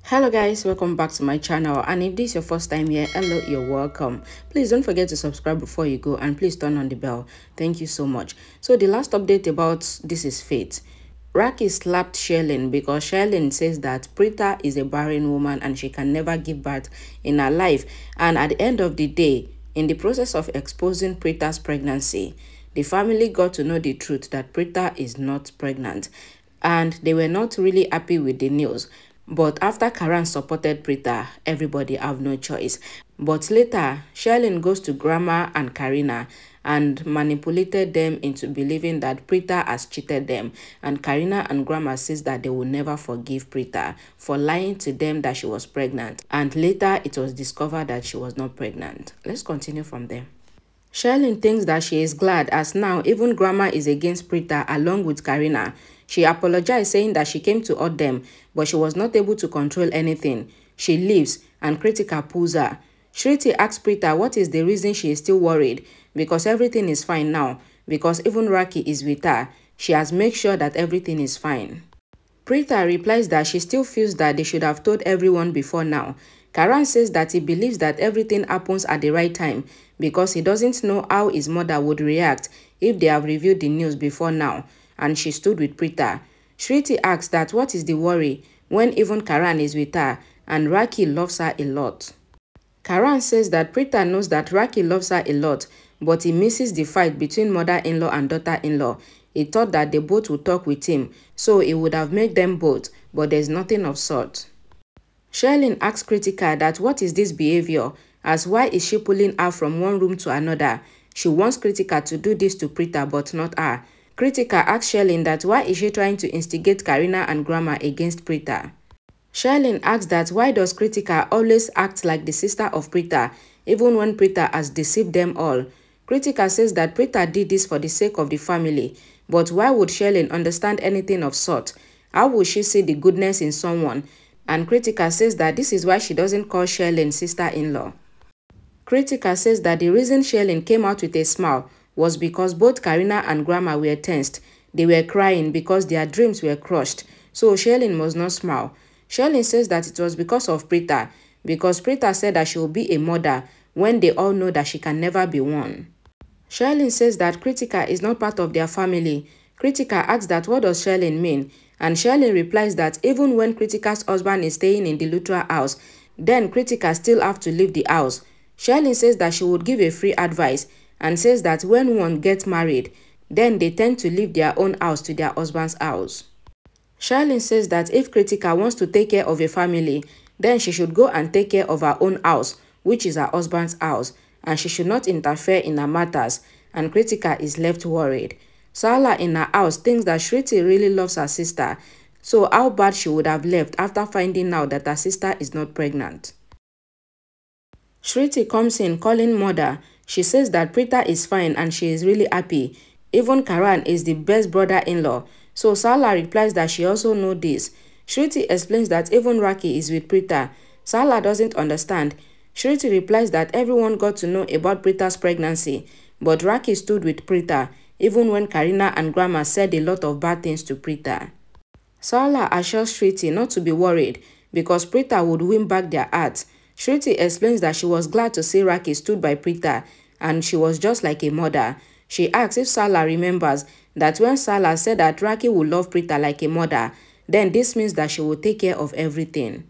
Hello guys, welcome back to my channel, and if this is your first time here, hello, you're welcome. Please don't forget to subscribe before you go, and please turn on the bell. Thank you so much. So the last update about This Is Fate. Rakhi slapped Sherlyn because Sherlyn says that Preeta is a barren woman and she can never give birth in her life. And at the end of the day, in the process of exposing Preeta's pregnancy, the family got to know the truth that Preeta is not pregnant. And they were not really happy with the news. But after Karan supported Preeta, everybody have no choice. But later, Sherlyn goes to Grandma and Kareena and manipulated them into believing that Preeta has cheated them. And Kareena and Grandma says that they will never forgive Preeta for lying to them that she was pregnant. And later, it was discovered that she was not pregnant. Let's continue from there. Sherlyn thinks that she is glad as now even Grandma is against Preeta along with Kareena. She apologized saying that she came to hurt them, but she was not able to control anything. She leaves and Krithika pulls her. Shruti asks Preeta what is the reason she is still worried, because everything is fine now, because even Rakhi is with her. She has made sure that everything is fine. Preeta replies that she still feels that they should have told everyone before now. Karan says that he believes that everything happens at the right time because he doesn't know how his mother would react if they have revealed the news before now, and she stood with Preeta. Shruti asks that what is the worry when even Karan is with her and Rakhi loves her a lot. Karan says that Preeta knows that Rakhi loves her a lot, but he misses the fight between mother-in-law and daughter-in-law. He thought that they both would talk with him, so he would have made them both, but there's nothing of sort. Sherlyn asks Krithika that what is this behavior, as why is she pulling her from one room to another. She wants Krithika to do this to Preeta but not her. Krithika asks Sherlyn that why is she trying to instigate Kareena and Grandma against Preeta. Sherlyn asks that why does Krithika always act like the sister of Preeta, even when Preeta has deceived them all. Krithika says that Preeta did this for the sake of the family, but why would Sherlyn understand anything of sort? How would she see the goodness in someone? And Krithika says that this is why she doesn't call Sherlyn sister-in-law. Krithika says that the reason Sherlyn came out with a smile was because both Kareena and Grandma were tensed. They were crying because their dreams were crushed, so Sherlyn must not smile. Sherlyn says that it was because of Preeta, because Preeta said that she will be a mother when they all know that she can never be one. Sherlyn says that Krithika is not part of their family. Krithika asks that what does Sherlyn mean, and Sherlyn replies that even when Krithika's husband is staying in the Lutra house, then Krithika still have to leave the house. Sherlyn says that she would give a free advice and says that when one gets married, then they tend to leave their own house to their husband's house. Sherlyn says that if Krithika wants to take care of a family, then she should go and take care of her own house, which is her husband's house, and she should not interfere in her matters, and Krithika is left worried. Sarla in her house thinks that Shruti really loves her sister, so how bad she would have left after finding out that her sister is not pregnant. Shruti comes in calling mother. She says that Preeta is fine and she is really happy. Even Karan is the best brother-in-law, so Sarla replies that she also knows this. Shruti explains that even Rakhi is with Preeta. Sarla doesn't understand. Shruti replies that everyone got to know about Preeta's pregnancy, but Rakhi stood with Preeta, even when Kareena and Grandma said a lot of bad things to Preeta. Sarla assures Shruti not to be worried because Preeta would win back their hearts. Shruti explains that she was glad to see Rakhi stood by Preeta and she was just like a mother. She asks if Sarla remembers that when Sarla said that Rakhi would love Preeta like a mother, then this means that she will take care of everything.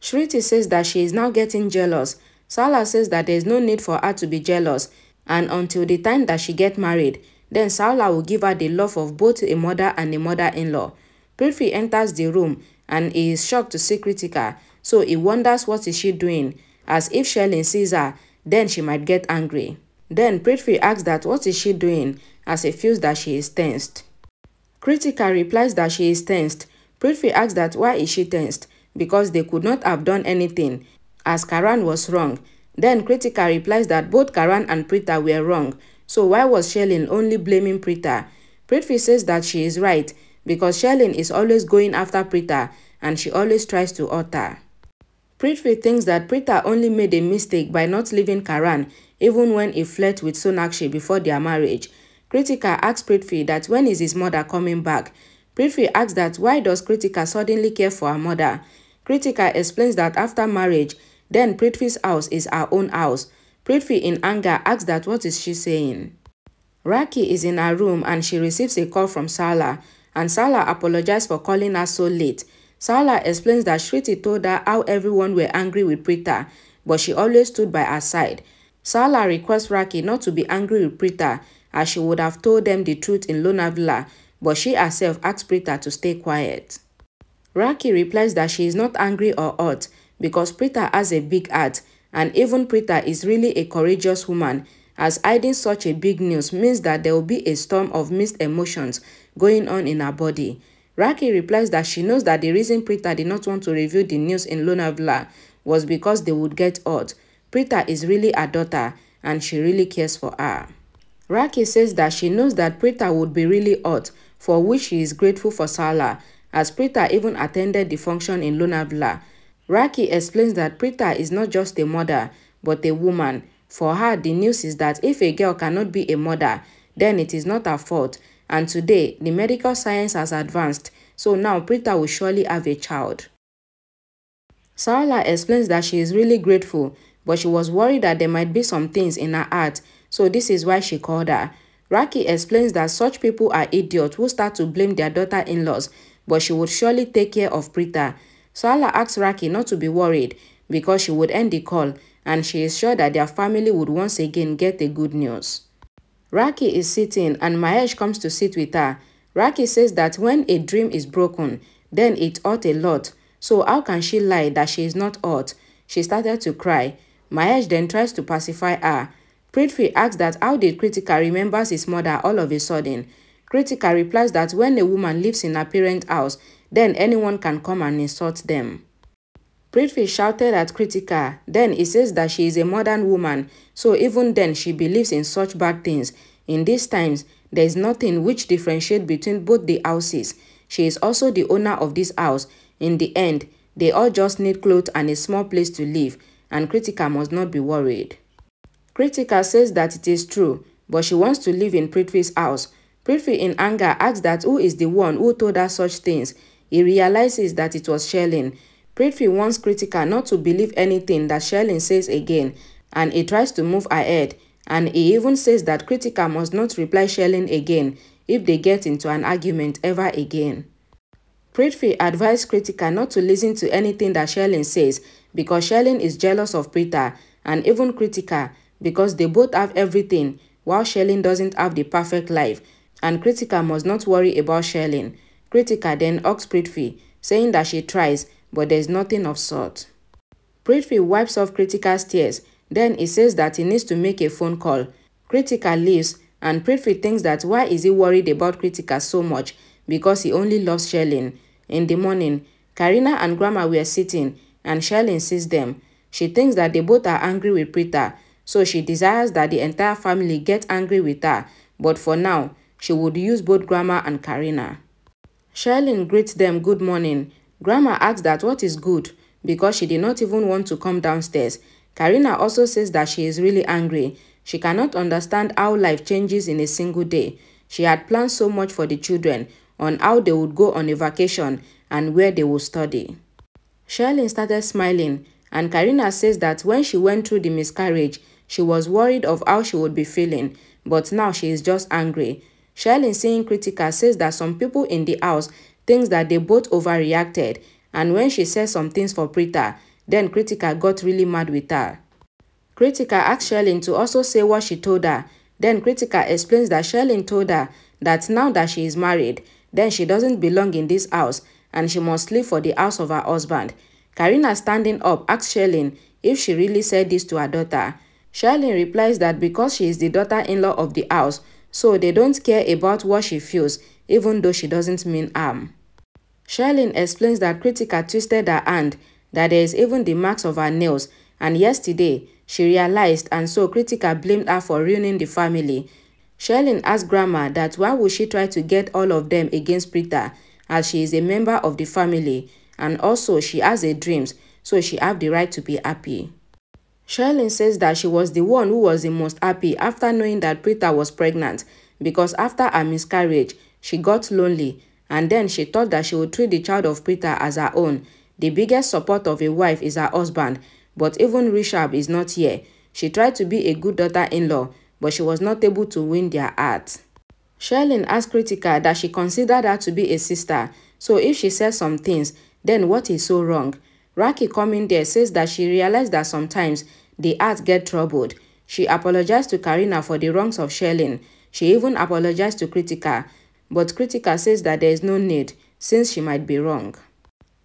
Shruti says that she is now getting jealous. Sarla says that there is no need for her to be jealous, and until the time that she gets married, then Sarla will give her the love of both a mother and a mother-in-law. Preeta enters the room and he is shocked to see Krithika, so he wonders what is she doing, as if Sherlyn sees her, then she might get angry. Then Preeta asks that what is she doing, as he feels that she is tensed. Krithika replies that she is tensed. Preeta asks that why is she tensed, because they could not have done anything, as Karan was wrong. Then Krithika replies that both Karan and Preeta were wrong, so why was Sherlyn only blaming Preeta? Preeta says that she is right, because Sherlyn is always going after Preeta and she always tries to hurt her. Preeta thinks that Preeta only made a mistake by not leaving Karan, even when he flirted with Sonakshi before their marriage. Krithika asks Preeta that when is his mother coming back. Preeta asks that why does Krithika suddenly care for her mother. Krithika explains that after marriage, then Prithvi's house is her own house. Prithvi in anger asks that what is she saying. Rakhi is in her room and she receives a call from Sala, and Sala apologizes for calling her so late. Sala explains that Shriti told her how everyone were angry with Preeta, but she always stood by her side. Sala requests Rakhi not to be angry with Preeta, as she would have told them the truth in Lonavala, but she herself asks Preeta to stay quiet. Rakhi replies that she is not angry or hurt because Preeta has a big heart, and even Preeta is really a courageous woman, as hiding such a big news means that there will be a storm of mixed emotions going on in her body. Rakhi replies that she knows that the reason Preeta did not want to reveal the news in Lonavala was because they would get hurt. Preeta is really her daughter and she really cares for her. Rakhi says that she knows that Preeta would be really hurt, for which she is grateful for Sala, as Preeta even attended the function in Lonavala. Rakhi explains that Preeta is not just a mother, but a woman. For her, the news is that if a girl cannot be a mother, then it is not her fault. And today, the medical science has advanced, so now Preeta will surely have a child. Sala explains that she is really grateful, but she was worried that there might be some things in her heart, so this is why she called her. Rakhi explains that such people are idiots who start to blame their daughter-in-laws, but she would surely take care of Preeta. Sala asks Rakhi not to be worried because she would end the call, and she is sure that their family would once again get the good news. Rakhi is sitting and Mahesh comes to sit with her. Rakhi says that when a dream is broken, then it hurt a lot. So how can she lie that she is not hurt? She started to cry. Mahesh then tries to pacify her. Prithvi asks that how did Krithika remembers his mother all of a sudden. Krithika replies that when a woman lives in her parents' house, then anyone can come and insult them. Prithvi shouted at Krithika. Then he says that she is a modern woman, so even then she believes in such bad things. In these times, there is nothing which differentiates between both the houses. She is also the owner of this house. In the end, they all just need clothes and a small place to live, and Krithika must not be worried. Krithika says that it is true, but she wants to live in Prithvi's house. Prithvi in anger asks that who is the one who told her such things. He realizes that it was Sherlyn. Prithvi wants Krithika not to believe anything that Sherlyn says again, and he tries to move ahead, and he even says that Krithika must not reply Sherlyn again if they get into an argument ever again. Prithvi advised Krithika not to listen to anything that Sherlyn says because Sherlyn is jealous of Preeta, and even Krithika, because they both have everything while Sherlyn doesn't have the perfect life, and Krithika must not worry about Sherlyn. Krithika then asks Prithvi, saying that she tries, but there is nothing of sort. Prithvi wipes off Krithika's tears. Then he says that he needs to make a phone call. Krithika leaves, and Prithvi thinks that why is he worried about Krithika so much, because he only loves Sherlyn. In the morning, Kareena and Grandma were sitting, and Sherlyn sees them. She thinks that they both are angry with Preeta, so she desires that the entire family get angry with her, but for now, she would use both Grandma and Kareena. Sherlyn greets them good morning. Grandma asks that what is good, because she did not even want to come downstairs. Kareena also says that she is really angry. She cannot understand how life changes in a single day. She had planned so much for the children, on how they would go on a vacation and where they would study. Sherlyn started smiling, and Kareena says that when she went through the miscarriage, she was worried of how she would be feeling, but now she is just angry. Sherlyn, seeing Krithika, says that some people in the house thinks that they both overreacted, and when she says some things for Preeta, then Krithika got really mad with her. Krithika asked Sherlyn to also say what she told her. Then Krithika explains that Sherlyn told her that now that she is married, then she doesn't belong in this house and she must leave for the house of her husband. Kareena, standing up, asks Sherlyn if she really said this to her daughter. Sherlyn replies that because she is the daughter-in-law of the house, so they don't care about what she feels, even though she doesn't mean harm. Sherlyn explains that Krithika twisted her hand, that there is even the marks of her nails, and yesterday she realized, and so Krithika blamed her for ruining the family. Sherlyn asked Grandma that why would she try to get all of them against Preeta, as she is a member of the family, and also she has a dreams, so she have the right to be happy. Sherlyn says that she was the one who was the most happy after knowing that Preeta was pregnant, because after her miscarriage, she got lonely, and then she thought that she would treat the child of Preeta as her own. The biggest support of a wife is her husband, but even Rishabh is not here. She tried to be a good daughter-in-law, but she was not able to win their hearts. Sherlyn asked Krithika that she considered her to be a sister, so if she says some things, then what is so wrong? Rakhi coming there says that she realized that sometimes the heart get troubled. She apologized to Kareena for the wrongs of Sherlyn. She even apologized to Krithika, but Krithika says that there is no need, since she might be wrong.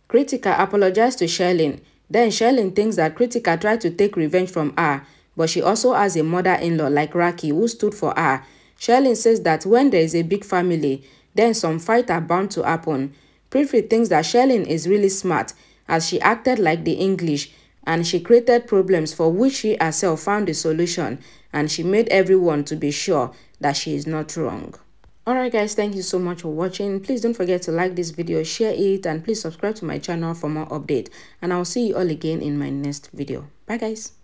Krithika apologized to Sherlyn. Then Sherlyn thinks that Krithika tried to take revenge from her, but she also has a mother-in-law like Rakhi who stood for her. Sherlyn says that when there is a big family, then some fight are bound to happen. Preeta thinks that Sherlyn is really smart as she acted like the English and she created problems for which she herself found the solution, and she made everyone to be sure that she is not wrong. Alright guys, thank you so much for watching. Please don't forget to like this video, share it, and please subscribe to my channel for more updates. And I'll see you all again in my next video. Bye guys.